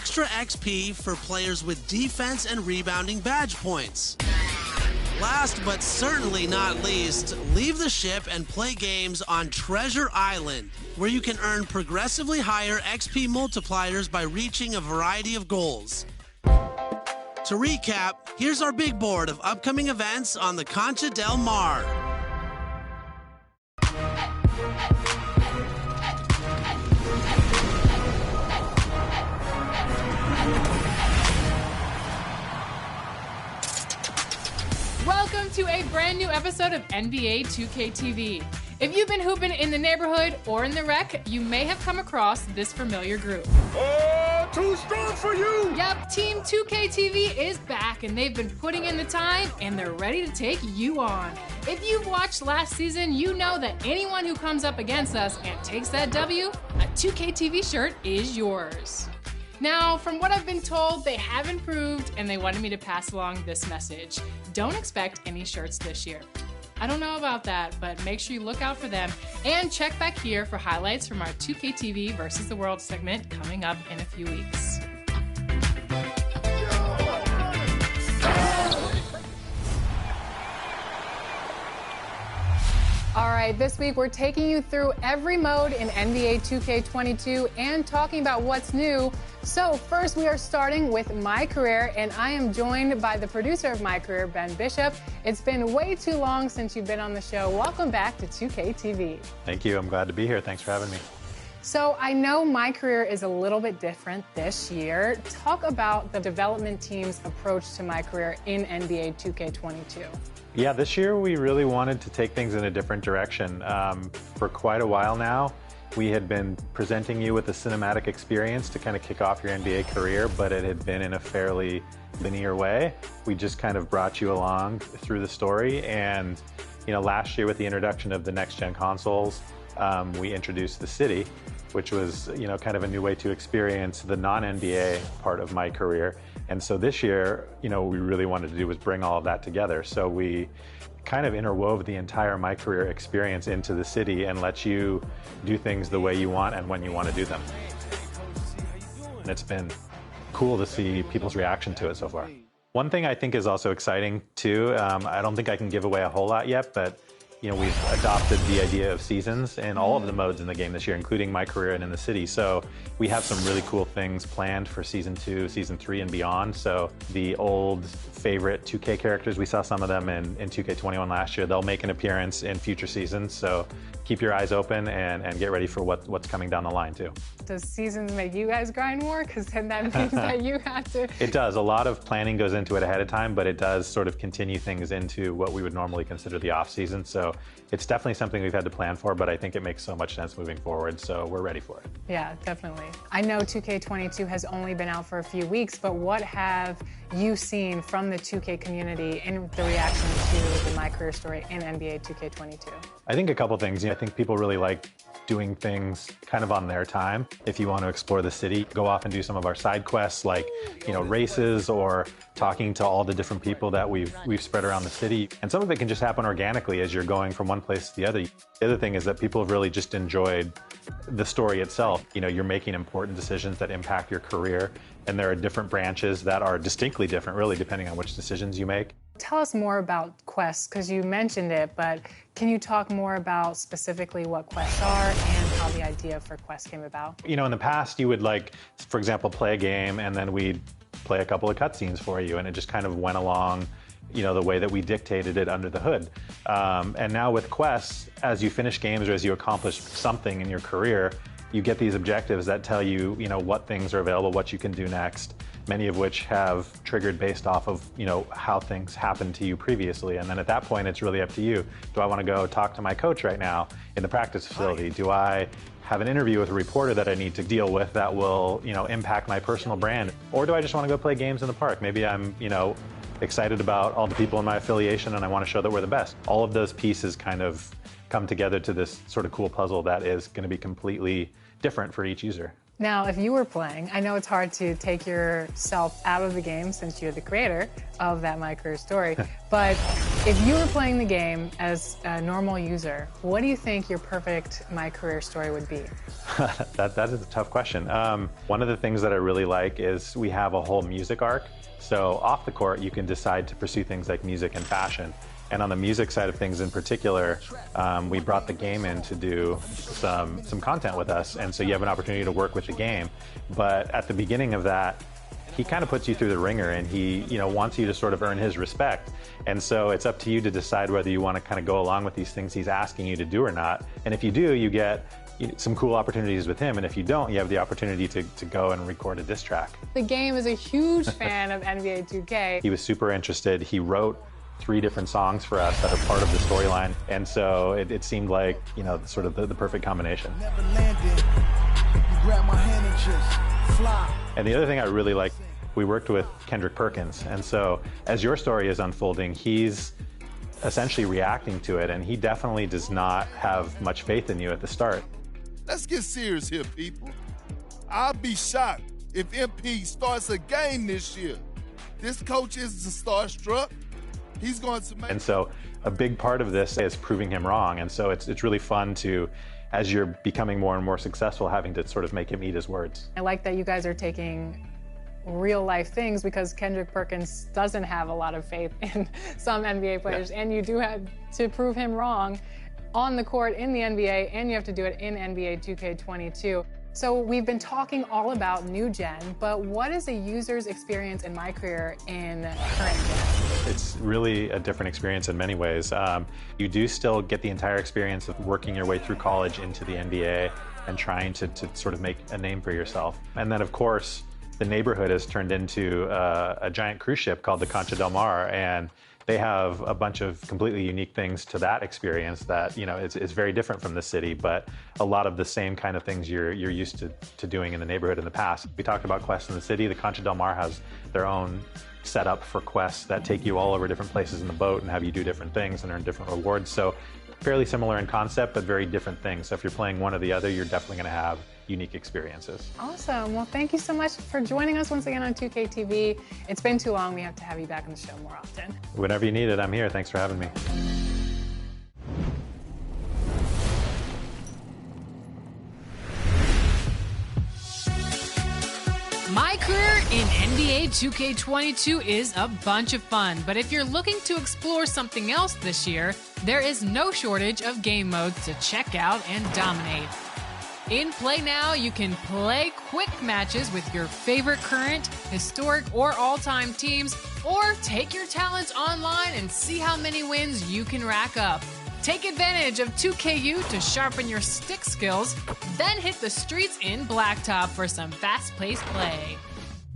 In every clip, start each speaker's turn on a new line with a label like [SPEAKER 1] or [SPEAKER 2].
[SPEAKER 1] extra XP for players with defense and rebounding badge points. Last but certainly not least, leave the ship and play games on Treasure Island, where you can earn progressively higher XP multipliers by reaching a variety of goals. To recap, here's our big board of upcoming events on the Concha del Mar.
[SPEAKER 2] Welcome to a brand new episode of NBA 2K TV. If you've been hooping in the neighborhood or in the rec, you may have come across this familiar group.
[SPEAKER 3] Oh, too strong for you!
[SPEAKER 2] Yep, Team 2K TV is back, and they've been putting in the time, and they're ready to take you on. If you've watched last season, you know that anyone who comes up against us and takes that W, a 2K TV shirt is yours. Now, from what I've been told, they have improved, and they wanted me to pass along this message. Don't expect any shirts this year. I don't know about that, but make sure you look out for them and check back here for highlights from our 2K TV versus the World segment coming up in a few weeks. All right, this week we're taking you through every mode in NBA 2K22 and talking about what's new. So first we are starting with My Career, and I am joined by the producer of My Career, Ben Bishop. It's been way too long since you've been on the show. Welcome back to 2K TV.
[SPEAKER 4] Thank you. I'm glad to be here. Thanks for having me.
[SPEAKER 2] So I know My Career is a little bit different this year. Talk about the development team's approach to My Career in NBA 2K22.
[SPEAKER 4] Yeah, this year we really wanted to take things in a different direction. For quite a while now, we had been presenting you with a cinematic experience to kind of kick off your NBA career, but it had been in a fairly linear way. We just kind of brought you along through the story, and last year with the introduction of the next-gen consoles, we introduced the city, which was kind of a new way to experience the non-NBA part of My Career. And so this year, what we really wanted to do was bring all of that together. So we kind of interwove the entire My Career experience into the city and let you do things the way you want and when you want to do them. And it's been cool to see people's reaction to it so far. One thing I think is also exciting too, I don't think I can give away a whole lot yet, but we've adopted the idea of seasons in all of the modes in the game this year, including My Career and in the city. So we have some really cool things planned for Season 2, Season 3, and beyond. So the old favorite 2K characters, we saw some of them in 2K21 last year. They'll make an appearance in future seasons. So keep your eyes open and get ready for what's coming down the line too.
[SPEAKER 2] Does seasons make you guys grind more? Because then that means that you have to...
[SPEAKER 4] It does. A lot of planning goes into it ahead of time, but it does sort of continue things into what we would normally consider the off season. So it's definitely something we've had to plan for, but I think it makes so much sense moving forward, so we're ready for it.
[SPEAKER 2] Yeah, definitely. I know 2K22 has only been out for a few weeks, but what have you seen from the 2K community in the reaction to the My Career story in NBA 2K22?
[SPEAKER 4] I think a couple things. I think people really like doing things kind of on their time. If you want to explore the city, go off and do some of our side quests like, races or talking to all the different people that we've spread around the city. And some of it can just happen organically as you're going from one place to the other. The other thing is that people have really just enjoyed the story itself. You're making important decisions that impact your career, and there are different branches that are distinctly different, really, depending on which decisions you make.
[SPEAKER 2] Tell us more about quests, because you mentioned it, but can you talk more about specifically what quests are and how the idea for quests came about?
[SPEAKER 4] In the past, you would, for example, play a game, and then we'd play a couple of cutscenes for you, and it just kind of went along the way that we dictated it under the hood. And now with quests, as you finish games or as you accomplish something in your career, you get these objectives that tell you, what things are available, what you can do next, many of which have triggered based off of, how things happened to you previously. And then at that point, it's really up to you. Do I want to go talk to my coach right now in the practice facility? Do I have an interview with a reporter that I need to deal with that will, impact my personal brand? Or do I just want to go play games in the park? Maybe I'm, excited about all the people in my affiliation and I want to show that we're the best. All of those pieces kind of come together to this sort of cool puzzle that is going to be completely different for each user.
[SPEAKER 2] Now, if you were playing, I know it's hard to take yourself out of the game since you're the creator of that My Career story, but If you were playing the game as a normal user, what do you think your perfect My Career story would be?
[SPEAKER 4] That is a tough question. One of the things that I really like is we have a whole music arc. So off the court, you can decide to pursue things like music and fashion. And on the music side of things in particular, we brought the game in to do some content with us. And so you have an opportunity to work with the game. But at the beginning of that, he kind of puts you through the ringer, and he, wants you to sort of earn his respect. And so it's up to you to decide whether you want to kind of go along with these things he's asking you to do or not. And if you do, you get some cool opportunities with him. And if you don't, you have the opportunity to go and record a diss track.
[SPEAKER 2] The game is a huge fan of NBA 2K.
[SPEAKER 4] He was super interested. He wrote 3 different songs for us that are part of the storyline. And so it seemed like, sort of the perfect combination.
[SPEAKER 5] Never landed. You grab my hand and just fly.
[SPEAKER 4] And the other thing I really like, we worked with Kendrick Perkins. And so as your story is unfolding, he's essentially reacting to it. And he definitely does not have much faith in you at the start.
[SPEAKER 3] Let's get serious here, people. I'll be shocked if MP starts a game this year. This coach is starstruck. He's going to make...
[SPEAKER 4] And so a big part of this is proving him wrong. And so it's really fun to, as you're becoming more and more successful, having to sort of make him eat his words.
[SPEAKER 2] I like that you guys are taking real life things, because Kendrick Perkins doesn't have a lot of faith in some NBA players, and you do have to prove him wrong on the court in the NBA, and you have to do it in NBA 2K22. So we've been talking all about new gen, but what is a user's experience in My Career in current gen?
[SPEAKER 4] It's really a different experience in many ways. You do still get the entire experience of working your way through college into the NBA and trying to sort of make a name for yourself. And then, of course, the neighborhood has turned into a giant cruise ship called the Concha del Mar, and they have a bunch of completely unique things to that experience that, is very different from the city, but a lot of the same kind of things you're used to doing in the neighborhood in the past. We talked about quests in the city. The Concha del Mar has their own setup for quests that take you all over different places in the boat and have you do different things and earn different rewards. So fairly similar in concept, but very different things. So if you're playing one or the other, you're definitely going to have unique experiences.
[SPEAKER 2] Awesome. Well, thank you so much for joining us once again on 2K TV. It's been too long. We have to have you back on the show more often.
[SPEAKER 4] Whenever you need it, I'm here. Thanks for having me.
[SPEAKER 2] My Career in NBA 2K22 is a bunch of fun, but if you're looking to explore something else this year, there is no shortage of game modes to check out and dominate. In Play Now, you can play quick matches with your favorite current, historic, or all-time teams, or take your talents online and see how many wins you can rack up. Take advantage of 2KU to sharpen your stick skills, then hit the streets in Blacktop for some fast-paced play.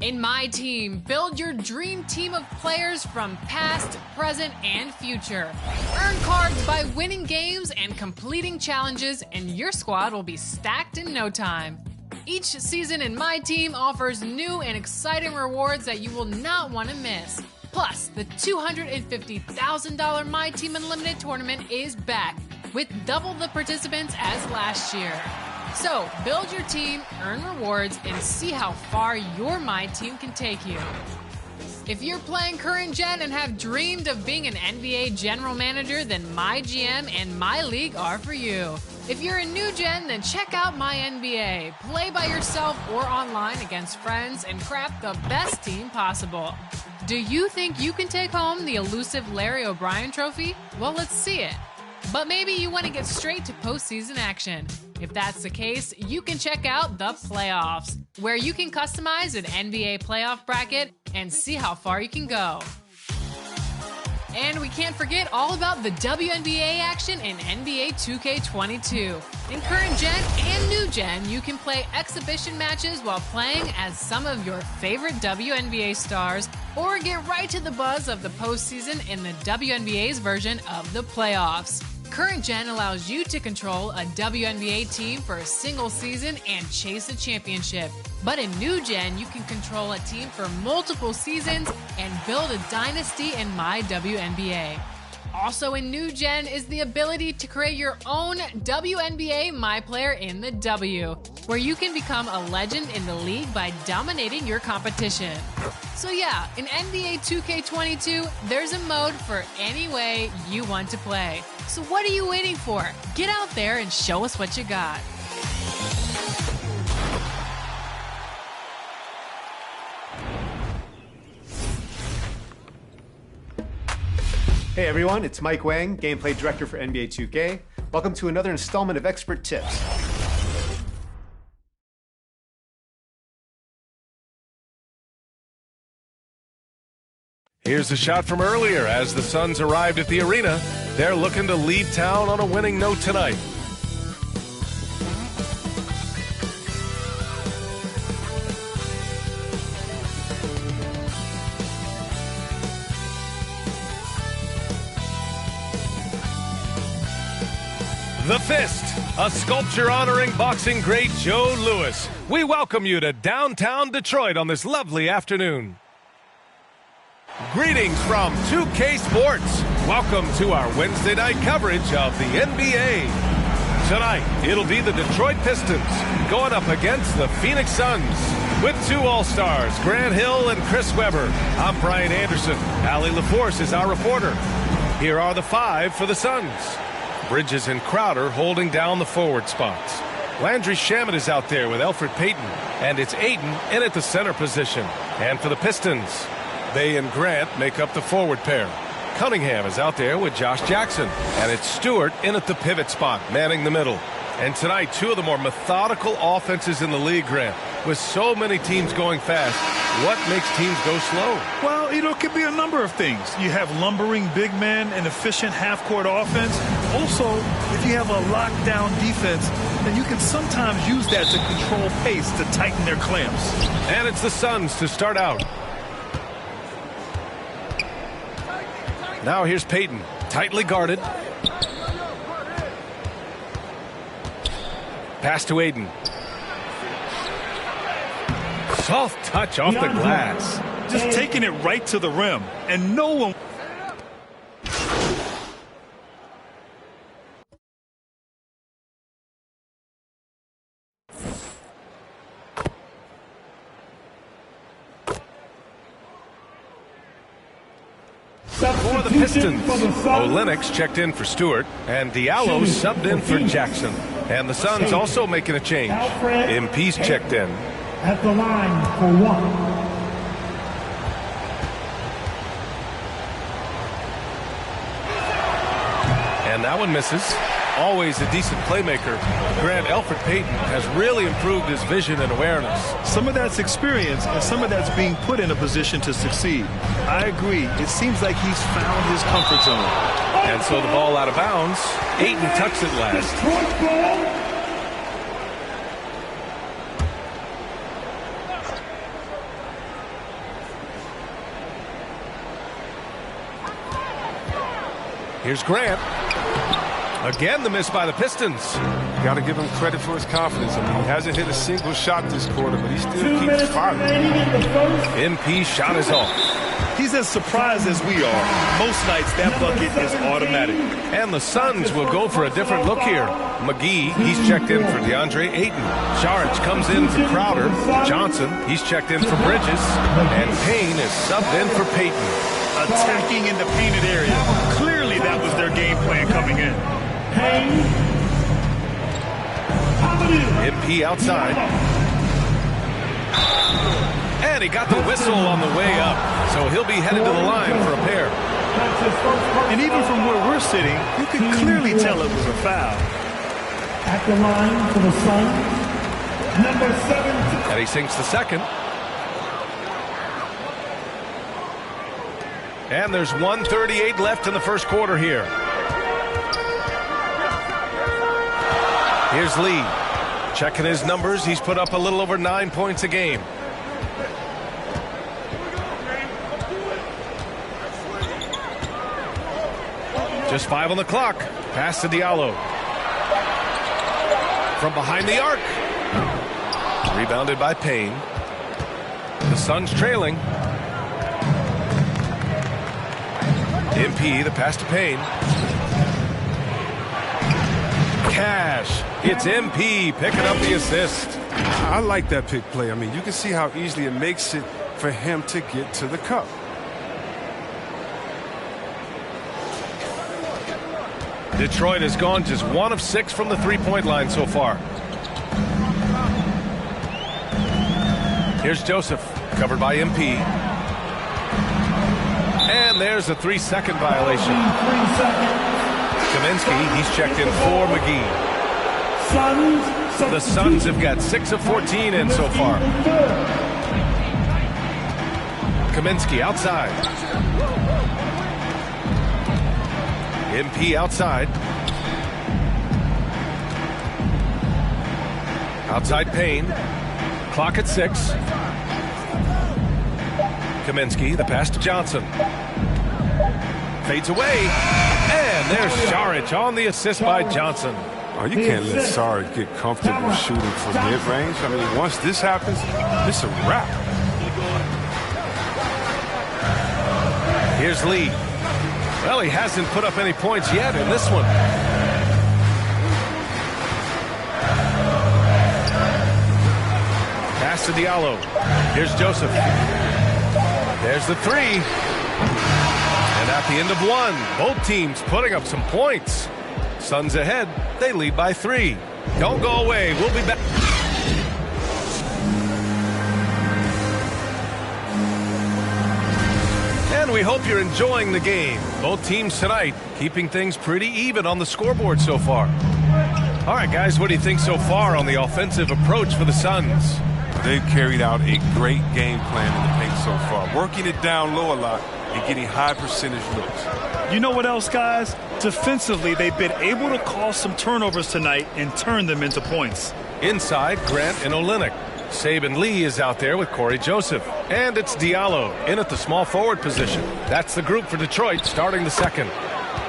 [SPEAKER 2] In My Team, build your dream team of players from past, present, and future. Earn cards by winning games and completing challenges, and your squad will be stacked in no time. Each season in My Team offers new and exciting rewards that you will not want to miss. Plus, the $250,000 My Team Unlimited tournament is back, with double the participants as last year. So, build your team, earn rewards, and see how far your My Team can take you. If you're playing current gen and have dreamed of being an NBA general manager, then My GM and My League are for you. If you're a new gen, then check out My NBA. Play by yourself or online against friends and craft the best team possible. Do you think you can take home the elusive Larry O'Brien trophy? Well, let's see it. But maybe you want to get straight to postseason action. If that's the case, you can check out the playoffs, where you can customize an NBA playoff bracket and see how far you can go. And we can't forget all about the WNBA action in NBA 2K22. In current gen and new gen, you can play exhibition matches while playing as some of your favorite WNBA stars, or get right to the buzz of the postseason in the WNBA's version of the playoffs. Current gen allows you to control a WNBA team for a single season and chase a championship. But in new gen, you can control a team for multiple seasons and build a dynasty in My WNBA. Also in New Gen is the ability to create your own WNBA My Player in the W, where you can become a legend in the league by dominating your competition. So yeah, in NBA 2K22, there's a mode for any way you want to play. So what are you waiting for? Get out there and show us what you got.
[SPEAKER 6] Hey everyone, it's Mike Wang, Gameplay Director for NBA 2K. Welcome to another installment of Expert Tips.
[SPEAKER 7] Here's a shot from earlier as the Suns arrived at the arena. They're looking to leave town on a winning note tonight. The Fist, a sculpture honoring boxing great Joe Louis. We welcome you to downtown Detroit on this lovely afternoon. Greetings from 2K Sports. Welcome to our Wednesday night coverage of the NBA. Tonight, it'll be the Detroit Pistons going up against the Phoenix Suns. With two All-Stars, Grant Hill and Chris Webber. I'm Brian Anderson. Allie LaForce is our reporter. Here are the five for the Suns. Bridges and Crowder holding down the forward spots. Landry Shamet is out there with Elfrid Payton, and it's Ayton in at the center position. And for the Pistons, Bey and Grant make up the forward pair. Cunningham is out there with Josh Jackson, and it's Stewart in at the pivot spot, manning the middle. And tonight, two of the more methodical offenses in the league, Grant. With so many teams going fast, what makes teams go slow?
[SPEAKER 8] Well, it could be a number of things. You have lumbering big men and efficient half-court offense. Also, if you have a lockdown defense, then you can sometimes use that to control pace to tighten their clamps.
[SPEAKER 7] And it's the Suns to start out. Now here's Payton, tightly guarded. Pass to Ayton. Soft touch off the glass.
[SPEAKER 8] Just taking it right to the rim, and no one...
[SPEAKER 7] For the Pistons, Olynyk checked in for Stewart, and Diallo subbed in for Jackson. And the Suns also making a change. MP's checked in.
[SPEAKER 9] At the line for one.
[SPEAKER 7] And that one misses. Always a decent playmaker. Grant, Elfrid Payton has really improved his vision and awareness.
[SPEAKER 8] Some of that's experience, and some of that's being put in a position to succeed. I agree. It seems like he's found his comfort zone.
[SPEAKER 7] And so the ball out of bounds. Ayton tucks it last. Here's Grant. Again, the miss by the Pistons.
[SPEAKER 10] Got to give him credit for his confidence. I mean, he hasn't hit a single shot this quarter, but he still keeps firing.
[SPEAKER 7] MP's shot is off.
[SPEAKER 8] He's as surprised as we are. Most nights, that bucket is automatic.
[SPEAKER 7] And the Suns will go for a different look here. McGee, he's checked in for DeAndre Ayton. Saric comes in for Crowder. Johnson, he's checked in for Bridges. And Payne is subbed in for Payton.
[SPEAKER 8] Attacking in the painted area. Clearly, that was their game plan coming in.
[SPEAKER 7] MP outside. And he got the whistle on the way up. So he'll be headed to the line for a pair.
[SPEAKER 8] And even from where we're sitting, you can clearly tell it was a foul.
[SPEAKER 9] At the line for the Suns, number 17.
[SPEAKER 7] And he sinks the second. And there's 1:38 left in the first quarter here. Here's Lee. Checking his numbers. He's put up a little over 9 points a game. Just 5 on the clock. Pass to Diallo. From behind the arc. Rebounded by Payne. The Suns trailing. MP, the pass to Payne. Cash. It's MP picking up the assist.
[SPEAKER 10] I like that pick play. I mean, you can see how easily it makes it for him to get to the cup.
[SPEAKER 7] Detroit has gone just 1 of 6 from the three-point line so far. Here's Joseph, covered by MP. And there's a 3-second violation. Kaminsky, he's checked in for McGee. The Suns have got 6 of 14 in so far. Kaminsky outside. MP outside. Outside Payne. Clock at 6. Kaminsky, the pass to Johnson. Fades away. And there's Saric on the assist by Johnson.
[SPEAKER 10] Oh, you can't let Saric get comfortable shooting from mid-range. I mean, once this happens, it's a wrap.
[SPEAKER 7] Here's Lee. Well, he hasn't put up any points yet in this one. Pass to Diallo. Here's Joseph. There's the 3. And at the end of 1, both teams putting up some points. Suns ahead. They lead by 3. Don't go away. We'll be back. And we hope you're enjoying the game. Both teams tonight keeping things pretty even on the scoreboard so far. All right, guys, what do you think so far on the offensive approach for the Suns?
[SPEAKER 10] They've carried out a great game plan in the paint so far, working it down low a lot and getting high percentage looks.
[SPEAKER 8] You know what else, guys? Defensively, they've been able to cause some turnovers tonight and turn them into points.
[SPEAKER 7] Inside, Grant and Olynyk. Saban Lee is out there with Corey Joseph. And it's Diallo in at the small forward position. That's the group for Detroit starting the second.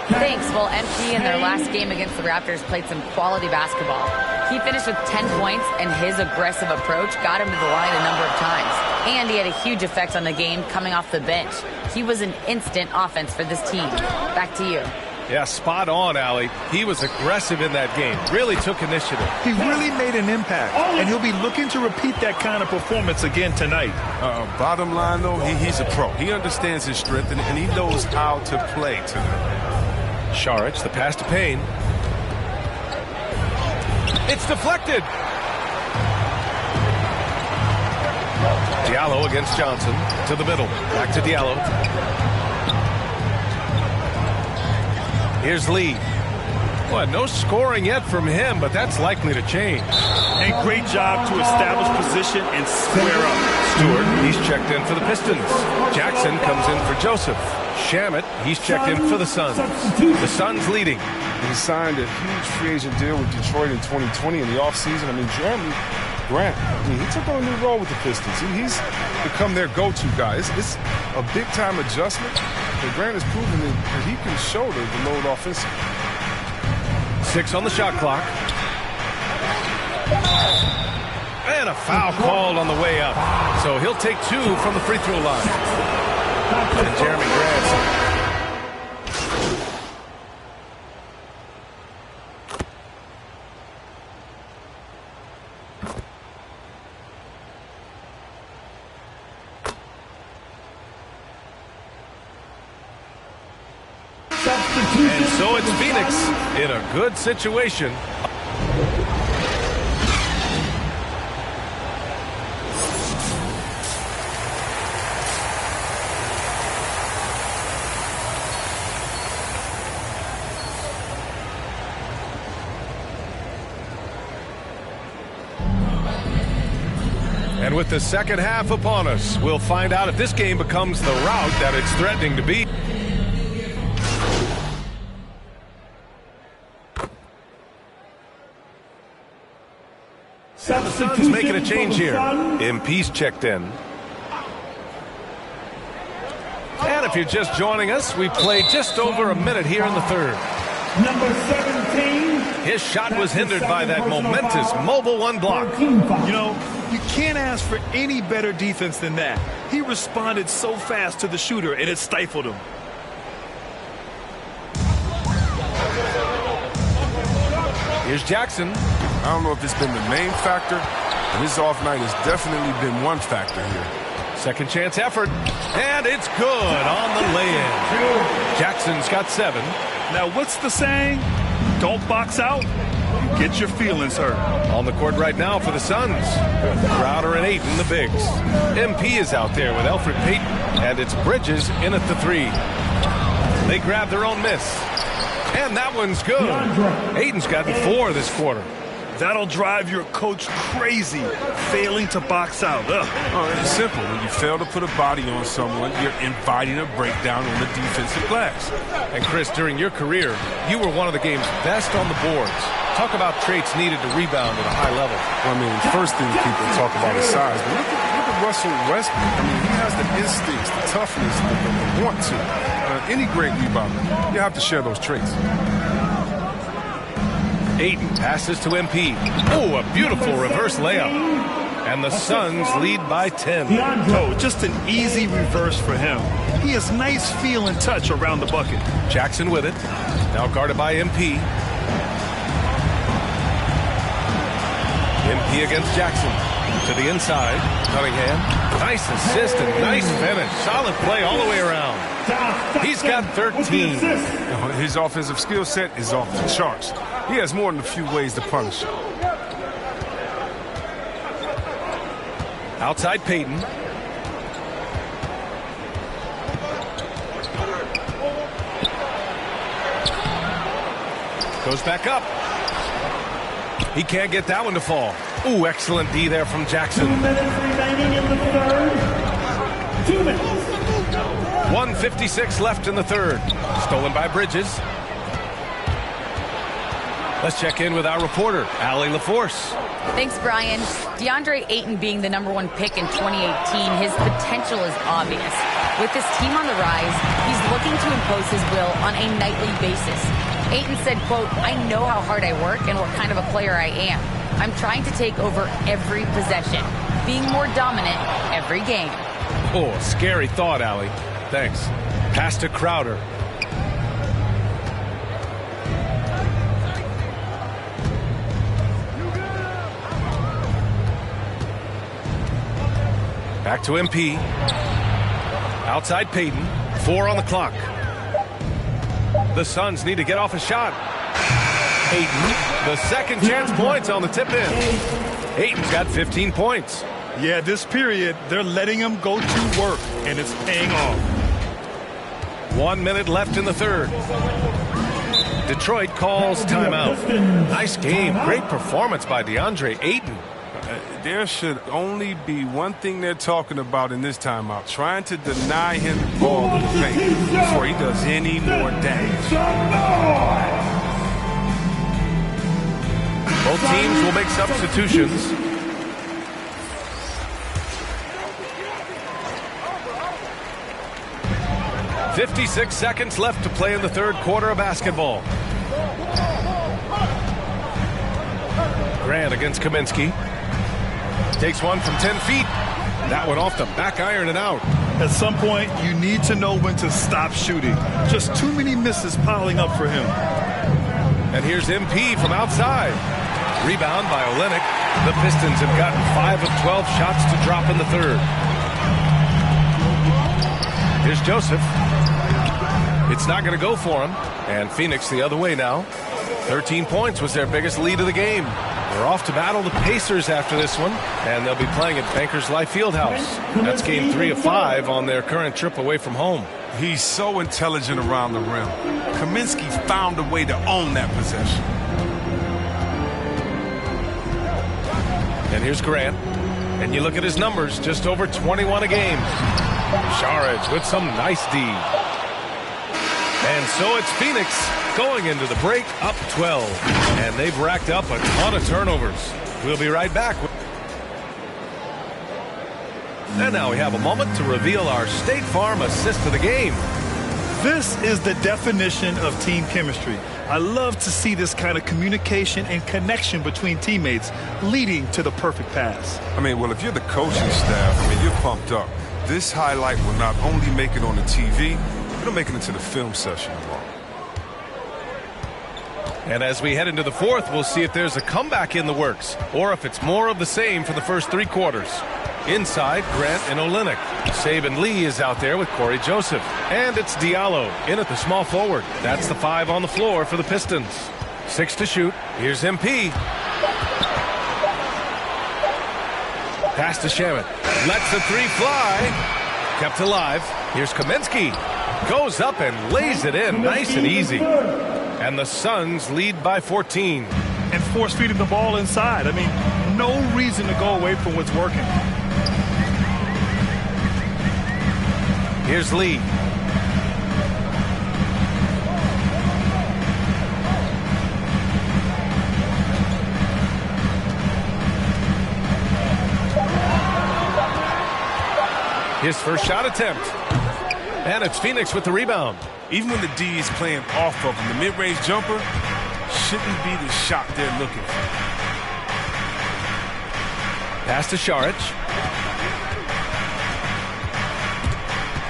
[SPEAKER 11] Thanks. Well, MP in their last game against the Raptors played some quality basketball. He finished with 10 points, and his aggressive approach got him to the line a number of times. And he had a huge effect on the game coming off the bench. He was an instant offense for this team. Back to you.
[SPEAKER 7] Yeah, spot on, Allie. He was aggressive in that game. Really took initiative.
[SPEAKER 8] He really made an impact, and he'll be looking to repeat that kind of performance again tonight.
[SPEAKER 10] Bottom line, though, he's a pro. He understands his strength, and he knows how to play tonight.
[SPEAKER 7] Saric, the pass to Payne. It's deflected. Diallo against Johnson. To the middle. Back to Diallo. Here's Lee. Well, no scoring yet from him, but that's likely to change.
[SPEAKER 8] And great job to establish position and square up.
[SPEAKER 7] Stewart, he's checked in for the Pistons. Jackson comes in for Joseph. Shamet, he's checked in for the Suns. The Suns leading.
[SPEAKER 10] He signed a huge free agent deal with Detroit in 2020 in the offseason. I mean, Jeremy Grant, he took on a new role with the Pistons. He's become their go-to guy. It's a big-time adjustment, but Grant has proven that he can shoulder the load offensively.
[SPEAKER 7] 6 on the shot clock. And a foul called on the way up. So he'll take 2 from the free throw line. And Jeremy Grant. And so it's Phoenix in a good situation. And with the second half upon us, we'll find out if this game becomes the rout that it's threatening to be. Suns making a change here. MP's checked in. And if you're just joining us, we played just over a minute here in the third.
[SPEAKER 9] Number 17.
[SPEAKER 7] His shot was hindered by that momentous mobile 1 block.
[SPEAKER 8] You know, you can't ask for any better defense than that. He responded so fast to the shooter, and it stifled him.
[SPEAKER 7] Here's Jackson.
[SPEAKER 10] I don't know if it's been the main factor, but his off night has definitely been one factor here.
[SPEAKER 7] Second chance effort, and it's good on the lay-in. Jackson's got 7.
[SPEAKER 8] Now, what's the saying? Don't box out, you get your feelings hurt.
[SPEAKER 7] On the court right now for the Suns. Crowder and Ayton, the bigs. MP is out there with Elfrid Payton, and it's Bridges in at the 3. They grab their own miss, and that one's good. Ayton's gotten 4 this quarter.
[SPEAKER 8] That'll drive your coach crazy, failing to box out.
[SPEAKER 10] Oh, it's simple. When you fail to put a body on someone, you're inviting a breakdown on the defensive glass.
[SPEAKER 7] And Chris, during your career, you were one of the game's best on the boards. Talk about traits needed to rebound at a high level.
[SPEAKER 10] Well, I mean, first thing people talk about is size, but look at Russell Westbrook. I mean, he has the instincts, the toughness, the want to. Any great rebounder, you have to share those traits.
[SPEAKER 7] Ayton passes to MP. Oh, a beautiful reverse layup. And the Suns lead by 10.
[SPEAKER 8] Oh, just an easy reverse for him. He has nice feel and touch around the bucket.
[SPEAKER 7] Jackson with it. Now guarded by MP. MP against Jackson. To the inside. Cunningham. Nice assist and nice finish. Solid play all the way around. He's got 13.
[SPEAKER 10] His offensive skill set is off the charts. He has more than a few ways to punish him.
[SPEAKER 7] Outside Payton. Goes back up. He can't get that one to fall. Ooh, excellent D there from Jackson.
[SPEAKER 9] 2 minutes remaining in the third. 2 minutes.
[SPEAKER 7] 1:56 left in the third. Stolen by Bridges. Let's check in with our reporter, Allie LaForce.
[SPEAKER 11] Thanks, Brian. DeAndre Ayton being the #1 pick in 2018, his potential is obvious. With this team on the rise, he's looking to impose his will on a nightly basis. Ayton said, quote, "I know how hard I work and what kind of a player I am. I'm trying to take over every possession, being more dominant every game."
[SPEAKER 7] Oh, scary thought, Allie. Thanks. Pass to Crowder. Back to MP. Outside Payton. 4 on the clock. The Suns need to get off a shot. Ayton, the second chance points on the tip-in. Ayton's got 15 points.
[SPEAKER 8] Yeah, this period, they're letting him go to work, and it's paying off.
[SPEAKER 7] 1 minute left in the third. Detroit calls timeout. Nice game. Great performance by DeAndre Ayton.
[SPEAKER 10] There should only be one thing they're talking about in this timeout, trying to deny him the ball in the paint before he does any more damage.
[SPEAKER 7] Both teams will make substitutions. .56 seconds left to play in the third quarter of basketball. Grant against Kaminsky. Takes one from 10 feet. That one off the back iron and out.
[SPEAKER 8] At some point, you need to know when to stop shooting. Just too many misses piling up for him.
[SPEAKER 7] And here's MP from outside. Rebound by Olynyk. The Pistons have gotten 5 of 12 shots to drop in the third. Here's Joseph. It's not going to go for him. And Phoenix the other way now. 13 points was their biggest lead of the game. They're off to battle the Pacers after this one, and they'll be playing at Bankers Life Fieldhouse. That's game 3 of 5 on their current trip away from home.
[SPEAKER 10] He's so intelligent around the rim. Kaminsky found a way to own that possession.
[SPEAKER 7] And here's Grant. And you look at his numbers, just over 21 a game. Saric with some nice D. And so it's Phoenix going into the break up 12. And they've racked up a ton of turnovers. We'll be right back. And now we have a moment to reveal our State Farm assist of the game.
[SPEAKER 8] This is the definition of team chemistry. I love to see this kind of communication and connection between teammates leading to the perfect pass.
[SPEAKER 10] I mean, well, if you're the coaching staff, you're pumped up. This highlight will not only make it on the TV, it'll make it into the film session tomorrow.
[SPEAKER 7] And as we head into the fourth, we'll see if there's a comeback in the works or if it's more of the same for the first 3 quarters. Inside, Grant and Olynyk. Saban Lee is out there with Corey Joseph. And it's Diallo in at the small forward. That's the 5 on the floor for the Pistons. 6 to shoot. Here's MP. Pass to Shamit. Lets the 3 fly. Kept alive. Here's Kaminsky. Goes up and lays it in nice and easy. And the Suns lead by 14.
[SPEAKER 8] And force feeding the ball inside. I mean, no reason to go away from what's working.
[SPEAKER 7] Here's Lee. His first shot attempt. And it's Phoenix with the rebound.
[SPEAKER 10] Even when the D is playing off of him, the mid-range jumper shouldn't be the shot they're looking for.
[SPEAKER 7] Pass to Šarić.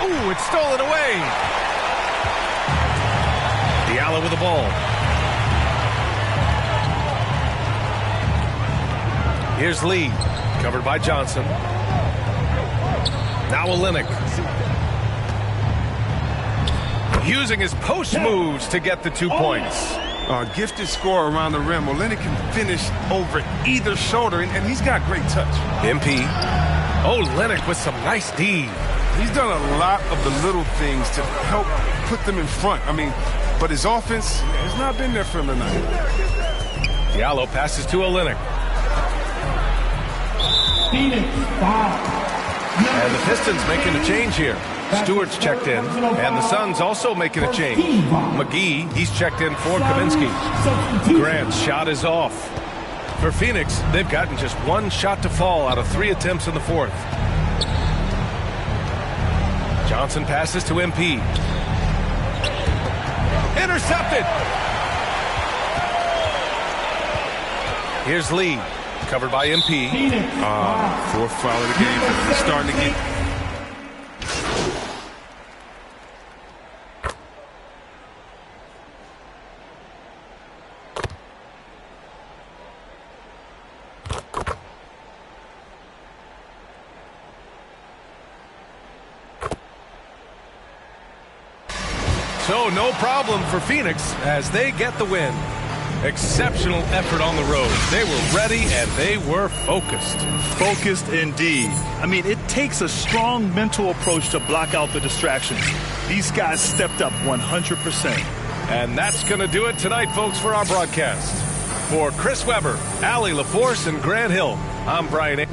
[SPEAKER 7] Oh, it's stolen away. Diallo with the ball. Here's Lee, covered by Johnson. Now Olynyk. Using his post moves to get the 2 points.
[SPEAKER 10] Gifted scorer around the rim. Olynyk can finish over either shoulder, and he's got great touch.
[SPEAKER 7] MP. Olynyk with some nice D.
[SPEAKER 10] He's done a lot of the little things to help put them in front. I mean, but his offense has not been there for him tonight.
[SPEAKER 7] Diallo passes to Olynyk.
[SPEAKER 9] Phoenix, foul.
[SPEAKER 7] And the Pistons making a change here. Stewart's checked in, and the Suns also making a change. McGee, he's checked in for Kaminsky. Grant's shot is off. For Phoenix, they've gotten just 1 shot to fall out of 3 attempts in the fourth. Johnson passes to MP. Intercepted! Here's Lee, covered by MP.
[SPEAKER 10] 4th foul of the game. He's starting to get...
[SPEAKER 7] So no problem for Phoenix as they get the win. Exceptional effort on the road. They were ready and they were focused.
[SPEAKER 8] Focused indeed. I mean, it takes a strong mental approach to block out the distractions. These guys stepped up 100%.
[SPEAKER 7] And that's going to do it tonight, folks, for our broadcast. For Chris Webber, Allie LaForce, and Grant Hill, I'm Brian.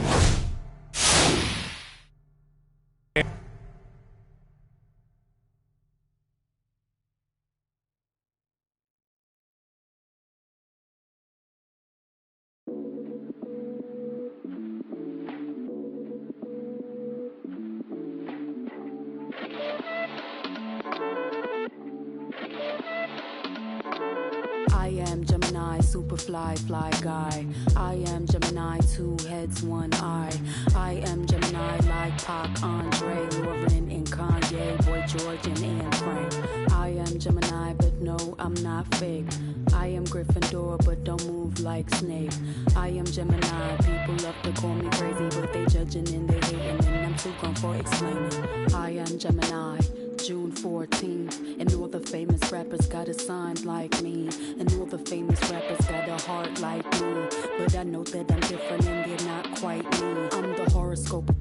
[SPEAKER 12] I am Gemini, super fly guy. I am Gemini, 2 heads, 1 eye. I am Gemini like Pac, Andre, Lauren, and Kanye, Boy George, and Anne Frank. I am Gemini, but no, I'm not fake. I am Gryffindor, but don't move like Snape. I am Gemini, people love to call me crazy, but they judging and they hating, and I'm too gone for explaining. I am Gemini, June 14th, and all the famous rappers got a sign like me, and all the famous rappers got a heart like me, but I know that I'm different and they're not quite me. I'm the horoscope,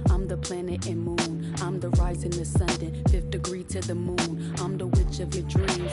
[SPEAKER 12] I'm the planet and moon, I'm the rising, the sun, 5th degree to the moon, I'm the witch of your dreams.